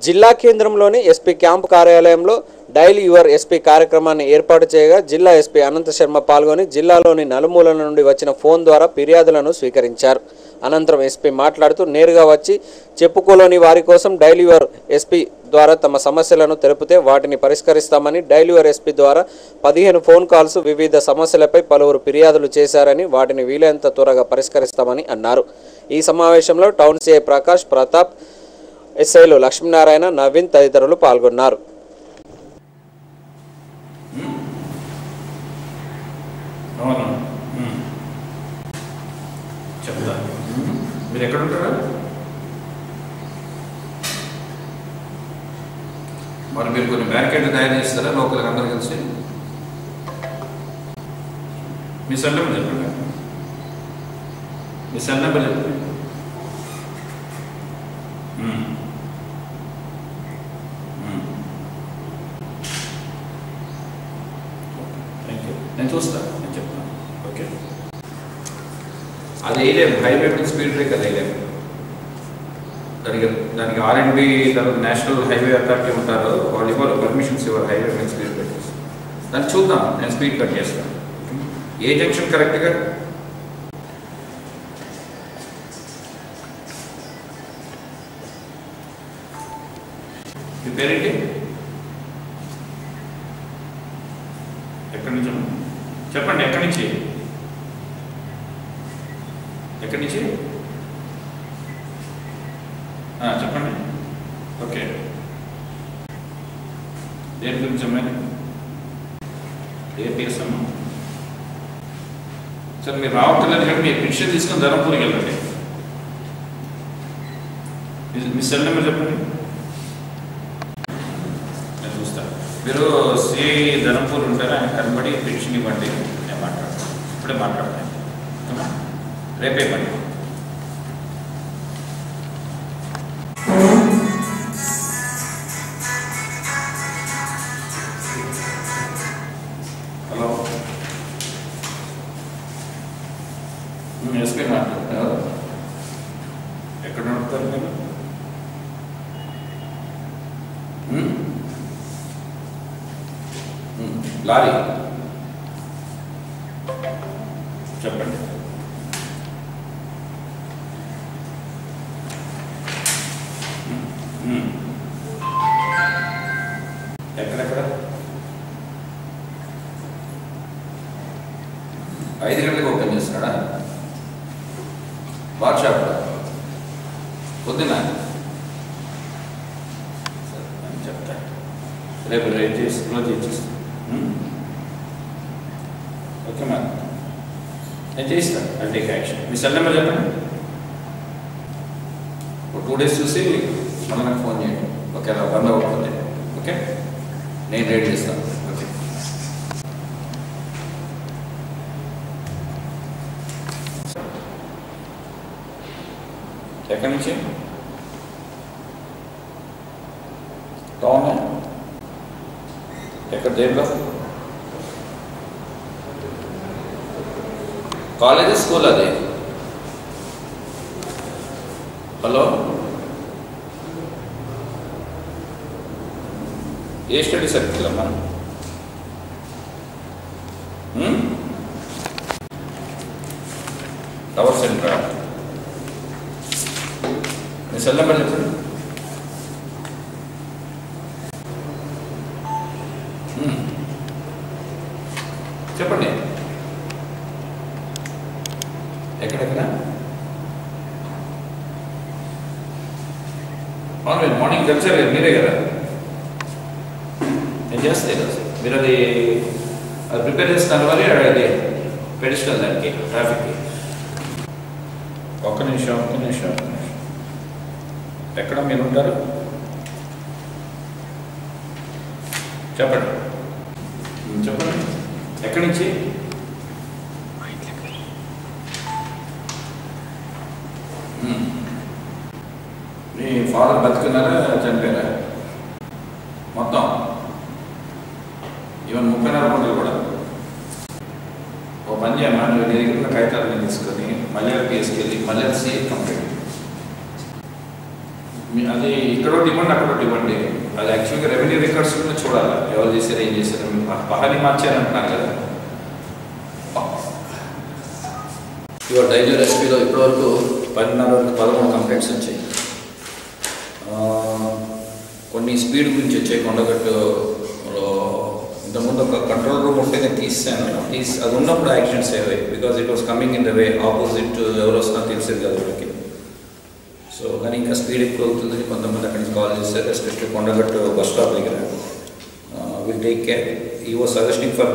జిల్లా కేంద్రంలోని SP camp కార్యాలయంలో డైల్ యువర్ ఎస్పీ కార్యక్రమాన్ని ఏర్పాటు చేయగా జిల్లా ఎస్పీ అనంత శర్మ పాల్గొని జిల్లాలోని నలుమూలల నుండి వచ్చిన ఫోన్ ద్వారా ఫిర్యాదులను స్వీకరించారు. అనంతరం ఎస్పీ మాట్లాడుతూ నేరుగా వచ్చి చెప్పుకోలేని వారి కోసం డైల్ యువర్ ఎస్పీ ద్వారా తమ సమస్యలను తెలిపితే వాటిని పరిష్కరిస్తామని, డైల్ యువర్ ఎస్పీ ద్వారా 15 ఫోన్ కాల్స్ వివిధ సమస్యలపై పలువురు ఫిర్యాదులు చేశారని, వాటిని వీలైనంత త్వరగా పరిష్కరిస్తామని అన్నారు. ఈ సమావేశంలో టౌన్ సిఐ ప్రకాష్, ప్రతాప్, ఎస్ఐలు లక్ష్మీనారాయణ, నవీన్ తదితరులు పాల్గొన్నారు. మీరు ఎక్కడ ఉంటారా? మరి మీరు కొన్ని బ్యారికేడ్లు తయారు చేస్తారా లోకల్గా అందరూ కలిసి? మీ సెల్ నెంబర్ చెప్పండి. మీ సెల్ నెంబర్ చెప్పండి. Thank you. నేను చూస్తాను, నేను చెప్తాను. ఓకే, అది వేయలేము. హైవే స్పీడ్ బ్రేకర్ వేయలేము. దానికి R&B నేషనల్ హైవే అథారిటీ ఉంటారు, వాళ్ళు ఇవ్వరు పర్మిషన్స్, ఇవ్వరు హైవే స్పీడ్ బ్రేకర్స్. దాన్ని చూద్దాం, నేను స్పీడ్ కట్ చేస్తాను. ఏ జంక్షన్ కరెక్ట్గా? మీ పేరేంటి? ఎక్కడి నుంచి చెప్పండి. ఎక్కడి నుంచి? ఎక్కడి నుంచి చెప్పండి. ఓకే, దేని గురించి అమ్మాయి? ఏపీఎస్ అమ్మా. సరే, మీరు రావట్లేదు కానీ మీ పిక్చర్ తీసుకొని ధర్మపూర్కి వెళ్ళండి. మీ సెల్ నెంబర్ చెప్పండి, నేను చూస్తాను. మీరు సిఐ ధర్మపూర్ ఉంటారా? ఆయన కనబడి పిక్షన్ ఇవ్వండి, నేను మాట్లాడతాను. ఇప్పుడే మాట్లాడతాను, రేపే పని. హలో, ఎస్పీ మాట్లాడుతున్నారు. ఎక్కడ నడుపుతారు మీరు? లారీ చెప్పండి. ఎక్కడెక్కడ? 5 గంటలకు ఓపెన్ చేస్తున్నాడా? వాట్సాప్ పొద్దున చెప్తా. రేపు రేట్ చేసి క్లోజ్ చేసేస్తాను. ఓకే మ్యామ్, నేను చేయిస్తాను. I take action. Me cell number చెప్పండి. 2 డేస్ చూసి మళ్ళీ నాకు ఫోన్ చేయండి. ఓకే, అలా బంద్ అవుతుంది. ఓకే, నేను రెడీ చేస్తాను. ఓకే, ఎక్కడి నుంచి? టౌన్ ఎక్కడ? దేంట్లో? కాలేజ్, స్కూల్ అది? హలో, ఏ స్టడీ సర్కిల్ అమ్మా? Tower centre. మీ సెల్ నెంబర్ చెప్పండి. చెప్పండి, ఎక్కడెక్కడ? మార్నింగ్ కలిసారు కదా మీరే కదా? నేను చేస్తే కదా మీరు అది ప్రిపేర్ చేస్తున్నారు. మరి అది పెడిస్టల్ దానికి ట్రాఫిక్కి. ఒక్క నిమిషం. ఎక్కడ మీరు ఉంటారు? చెప్పండి. ఎక్కడి నుంచి? మీ ఫాదర్ బతుకున్నారా చనిపోయారా? మొత్తం ఈవెన్ 30 కోట్లు కూడా. ఓ పని చేయమ్మా, నువ్వు నీ దగ్గర కాగితాలను తీసుకొని మళ్ళీ కేసుకెళ్ళి మళ్ళీ సీఏ కంప్లైంట్ అది ఇక్కడ ఇవ్వండి అక్కడ ఇవ్వండి. అది యాక్చువల్గా రెవెన్యూ రికార్డ్స్ కూడా చూడాలి, ఎవరు చేశారు ఏం చేశారు. పహాని మార్చారంటున్నారు కదా. ఇవాళ డైలీ రెసిపీలో ఇప్పటివరకు 13 కంప్లైంట్స్ వచ్చాయి. కొన్ని స్పీడ్ గురించి వచ్చాయి. కొండగట్టులో ఇంతకుముందు ఒక కంట్రోల్ రూమ్ ఉంటే నేను తీసాను. అది ఉన్నప్పుడు యాక్సిడెంట్స్ అయ్యాయి. Because it was coming in the way opposite ఎవరు వస్తున్నా తెలిసేది కాదు వాళ్ళకి. సో కానీ ఇంకా స్పీడ్ ఎక్కువ అవుతుందని కొంతమంది అక్కడి నుంచి కాల్ చేశారు, ఎస్పెషల్లీ కొండగట్టు బస్ స్టాప్ దగ్గర. Will take care. He was suggesting for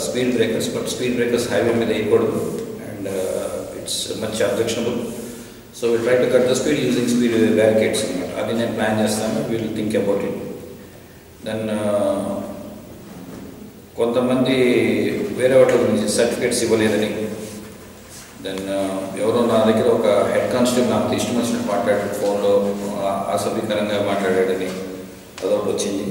speed breakers, but speed breakers highway మీద వేయకూడదు and it's much objectionable. So will try to cut the speed using speed barricades అనమాట. అది నేను plan చేస్తాను. Will think about it. Then కొంతమంది వేరే వాటి గురించి సర్టిఫికేట్స్ ఇవ్వలేదని, దెన్ ఎవరో నా దగ్గర ఒక హెడ్ కానిస్టేబుల్ నాకు ఇష్టం వచ్చినట్టు మాట్లాడాడు, ఫోన్లో అసభ్యకరంగా మాట్లాడాడని అదొకటి వచ్చింది.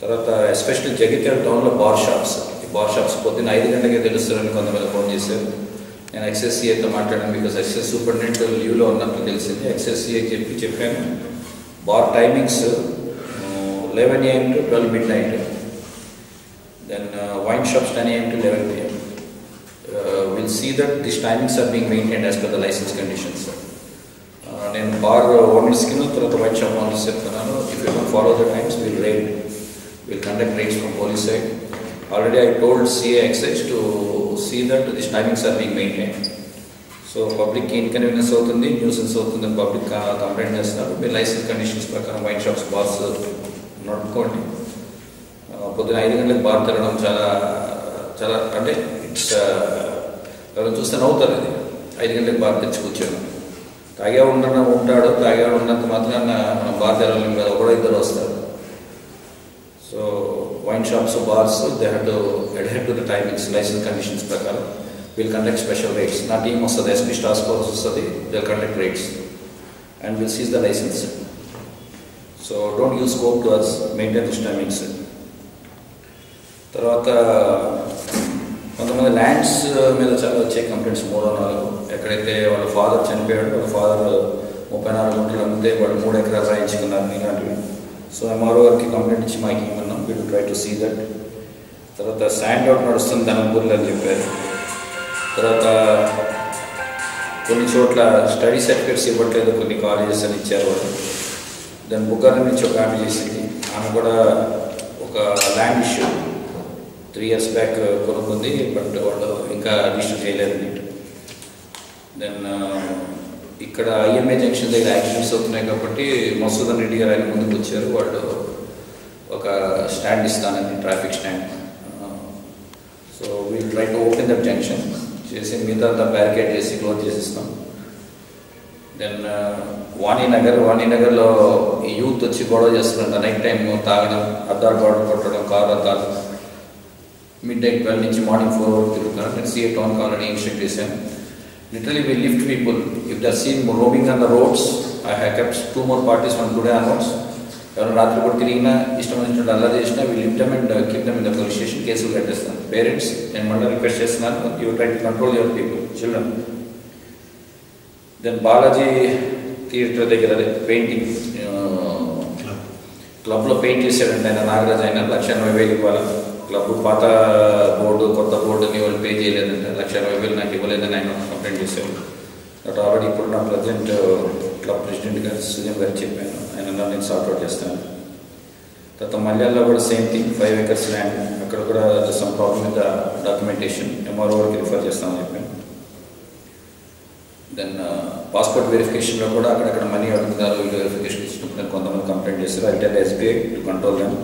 తర్వాత ఎస్పెషల్లీ జగిత్యాల టౌన్లో బార్ షాప్స్, ఈ బార్ షాప్స్ పొద్దున్న 5 గంటలకే తెలుస్తారని కొంతమంది ఫోన్ చేశారు. నేను ఎక్స్ఎస్సీఐతో మాట్లాడాను, బికాస్ ఎక్సెస్ సూపరింటెండెంట్ లీవ్లో ఉన్నట్లు తెలిసింది. ఎక్స్ఎస్సీఐ చెప్పాను bar timings 11 AM to 12 midnight. Then wine shops 10 AM to 11 PM. We'll see that these timings are being maintained as per the license conditions. నేను బార్ ఓనర్స్కి తర్వాత వైన్ షాప్ ఓనర్స్ చెప్తున్నాను, if you don't follow the times will conduct raids from police side. Already I told CA excise to see that this timings are being maintain. So పబ్లిక్కి inconvenience అవుతుంది, nuisance అవుతుందని public complaint చేస్తున్నారు. మీరు licence conditions ప్రకారం wine shops bars నడుపుకోండి. పొద్దున 5 గంటలకు bar తిరగడం చాలా చాలా అంటే ఇట్స్ ఎవరైనా చూస్తే నవ్వుతారు. ఇది 5 గంటలకు బార్ తెచ్చి కూర్చోను. తాగే ఉంటాడు, తాగే ఉన్నంత మాత్రాన మనం బార్ తిరగలేం కదా, ఒకడో ఇద్దరు వస్తారు. So wine shops bars they have to adhere to the timings licence conditions ప్రకారం. Will conduct special raids. నా టీం వస్తుంది, ఎస్పీ టాస్క్ ఫోర్స్ వస్తుంది, will conduct raids and will seize the licence. So don't use scope to us, maintain this timings. తర్వాత కొంతమంది lands మీద చాలా వచ్చే complaints 3-4. ఎక్కడైతే వాళ్ళ ఫాదర్ చనిపోయాడు, వాళ్ళ ఫాదర్ 34 గుంటలు అమ్మితే వాళ్ళు 3 ఎకరాలు రాయించుకున్నారు ఇలాంటివి. సో ఎంఆర్ఓ గారికి కంప్లైంట్ ఇచ్చి మాకు ఇవ్వమన్నాం. వీళ్ళు ట్రై టు సీ దట్. తర్వాత శాండ్ అవుట్ నడుస్తుంది ధనంపూర్లో అని చెప్పారు. తర్వాత కొన్ని చోట్ల స్టడీ సర్టిఫికేట్స్ ఇవ్వట్లేదు, కొన్ని కాలేజెస్ అని ఇచ్చారు వాళ్ళు. దాని బుగ్గర్ నుంచి ఒక ఆమె చేసింది. ఆమె కూడా ఒక ల్యాండ్ ఇష్యూ 3 years బ్యాక్ కొనుక్కుంది, బట్ వాళ్ళు ఇంకా రిజిస్టర్ చేయలేదండి. దెన్ ఇక్కడ ఐఎంఏ జంక్షన్ దగ్గర యాక్సిడెంట్స్ అవుతున్నాయి కాబట్టి మసూదన్ రెడ్డి గారు ఆయన ముందుకు వచ్చారు. వాళ్ళు ఒక స్టాండ్ ఇస్తానని, traffic stand. So we'll try to open that junction చేసి మిగతా బ్యారికేడ్ చేసి క్లోజ్ చేసిస్తాం. దెన్ వాణినగర్లో ఈ యూత్ వచ్చి గొడవ చేస్తున్నారు. నైట్ టైం తాగడం, అద్దాలు గొడవ కొట్టడం, కారు అద్దాలు. midnight 12 నుంచి మార్నింగ్ 4 వరకు తిరుగుతున్నారు. నేను సిఏ టౌన్ కావాలని ఇన్స్ట్రక్ట్ చేశాను. Literally we lift people if they are seen roaming on the roads. I have kept 2 more parties from today onwards. ఎవరైనా రాత్రి కూడా తిరిగినా, ఇష్టం వచ్చినట్టు అల్లరి చేసినా we lift them and keep them in the police station. కేసులు కట్టేస్తాను. పేరెంట్స్ నేను మళ్ళీ రిక్వెస్ట్ చేస్తున్నాను, you try to control your people, children. Then Balaji theatre దగ్గర పెయింటింగ్ క్లబ్లో పెయింట్ చేశాడంటే ఆయన నాగరాజ్, ఆయన 1,80,000 ఇవ్వాలి. క్లబ్ పాత బోర్డు కొత్త బోర్డుని వాళ్ళు పే చేయలేదంటే 1,80,000 నాకు ఇవ్వలేదని ఆయన కంప్లైంట్ చేశారు. బట్ ఆల్రెడీ ఇప్పుడు నా ప్రజెంట్ క్లబ్ ప్రెసిడెంట్ గారు సుజన్ గారు చెప్పాను, ఆయన నేను సార్ట్అవుట్ చేస్తాను. తర్వాత మల్యాల్లో కూడా సేమ్ థింగ్, 5 acres ల్యాండ్, అక్కడ కూడా some problem with documentation, MRO వరకు రిఫర్ చేస్తామని చెప్పాను. దెన్ పాస్పోర్ట్ వెరిఫికేషన్లో కూడా అక్కడక్కడ మనీ అడుగుతున్నారు, వీళ్ళు వెరిఫికేషన్ ఇచ్చినప్పుడు కొంతమంది కంప్లైంట్ చేస్తారు. I tell SBI to control them.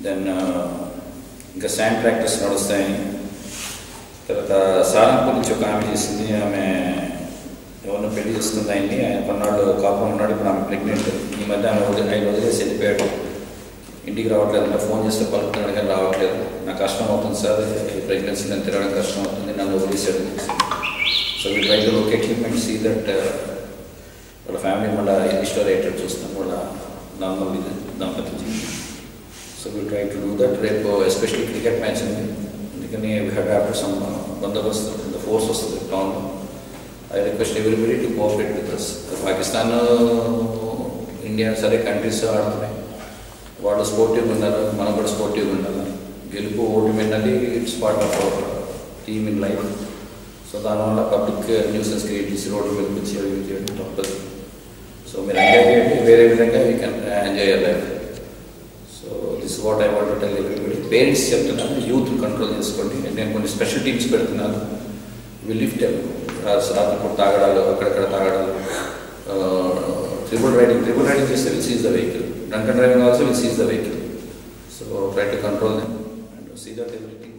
Then ఇంకా శాండ్ ప్రాక్టీస్ నడుస్తాయని. తర్వాత సారంపూర్ నుంచి ఒక ఆమె చేసింది, ఆమె ఎవరినో పెళ్లి చేస్తుంది ఆయన్ని, ఆయన కొన్నాళ్ళు కాపురం ఉన్నాడు, ఇప్పుడు ఆమె ప్రెగ్నెంట్. ఈ మధ్య ఆమె 5 వదిలేసి వెళ్ళిపోయాడు, ఇంటికి రావట్లేదంటే, ఫోన్ చేస్తే పలుకుతున్నాడు కానీ రావట్లేదు. నాకు కష్టం అవుతుంది సార్, ప్రెగ్నెన్సీ నన్ను తిరగడం కష్టం అవుతుంది, నన్ను వదిలేసాడు. So we try to locate him and see that వాళ్ళ ఫ్యామిలీ మళ్ళీ రిస్టోర్ అయ్యేటట్టు చూస్తాం, వాళ్ళ నార్మల్ దంపతి. So we try to do that. రేపు ఎస్పెషల్లీ క్రికెట్ మ్యాచ్ ఉంది, అందుకని we have after some bandobast force వస్తుంది టౌన్లో, I request everybody to cooperate with us. Pakistan, India సరే కంట్రీస్ ఆడుతున్నాయి, వాళ్ళు స్పోర్టివ్గా ఉన్నారు, మనం కూడా స్పోర్టివ్గా ఉండాలి. గెలుపు ఓటమి అన్నది it's part of our team in life. So దానివల్ల పబ్లిక్ న్యూసెన్స్ క్రియేట్ చేసి రోడ్డు మీదకి వచ్చి అవి చేయడం తప్పదు. సో మీరు ఎంజాయ్ చేయండి, వేరే విధంగా we can enjoy your life. So this what I want to tell everybody. Parents చెప్తున్నాను, యూత్ కంట్రోల్ చేసుకోండి. నేను కొన్ని స్పెషల్ టీమ్స్ పెడుతున్నాను. వి లిఫ్ట్ రాత్రిపూట తాగడాలు, అక్కడక్కడ తాగడాలు, ట్రిపుల్ రైడింగ్ చేస్తే will seize the vehicle. Drunk and driving also will seize the vehicle. So try to control them and see that everything